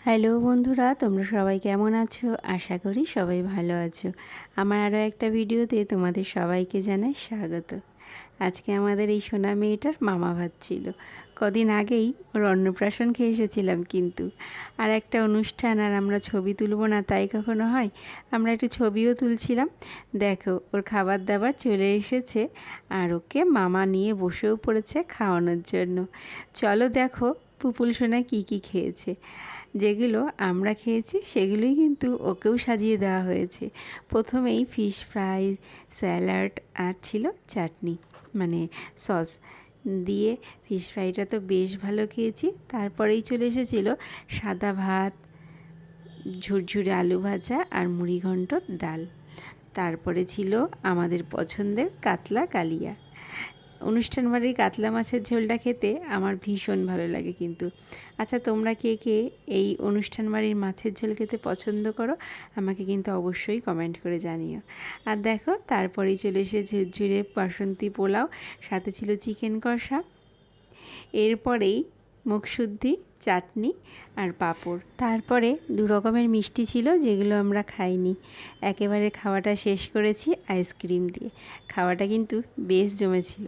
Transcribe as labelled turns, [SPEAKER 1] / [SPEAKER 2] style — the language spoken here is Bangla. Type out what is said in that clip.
[SPEAKER 1] হ্যালো বন্ধুরা, তোমরা সবাই কেমন আছো? আশা করি সবাই ভালো আছো। আমার আরও একটা ভিডিওতে তোমাদের সবাইকে জানাই স্বাগত। আজকে আমাদের এই সোনা মেয়েটার মামা ভাত ছিল। কদিন আগেই ওর অন্নপ্রাশন খেয়ে এসেছিলাম কিন্তু। আর একটা অনুষ্ঠান, আর আমরা ছবি তুলব না তাই কখনো হয়? আমরা একটু ছবিও তুলছিলাম। দেখো, ওর খাবার দাবার চলে এসেছে আর ওকে মামা নিয়ে বসেও পড়েছে খাওয়ানোর জন্য। চলো দেখো পুপুল সোনা কী কী খেয়েছে। যেগুলো আমরা খেয়েছি সেগুলোই কিন্তু ওকেও সাজিয়ে দেওয়া হয়েছে। প্রথমেই ফিশ ফ্রাই, স্যালাড আর ছিল চাটনি, মানে সস দিয়ে। ফিশ ফ্রাইটা তো বেশ ভালো খেয়েছি। তারপরেই চলে এসেছিলো সাদা ভাত, ঝুরঝুরে আলু ভাজা আর মুড়িঘণ্ট ডাল। তারপরে ছিল আমাদের পছন্দের কাতলা কালিয়া। অনুষ্ঠান বাড়ির কাতলা মাছের ঝোলটা খেতে আমার ভীষণ ভালো লাগে কিন্তু। আচ্ছা, তোমরা কে কে এই অনুষ্ঠান বাড়ির মাছের ঝোল খেতে পছন্দ করো আমাকে কিন্তু অবশ্যই কমেন্ট করে জানিও। আর দেখো, তারপরেই চলে এসে ঝুরঝুরে বাসন্তী পোলাও, সাথে ছিল চিকেন কষা, এরপরেই মুখশুদ্ধি, চাটনি আর পাঁপড়। তারপরে 2 রকমের মিষ্টি ছিল যেগুলো আমরা খাইনি। একেবারে খাওয়াটা শেষ করেছি আইসক্রিম দিয়ে। খাওয়াটা কিন্তু বেশ জমেছিল।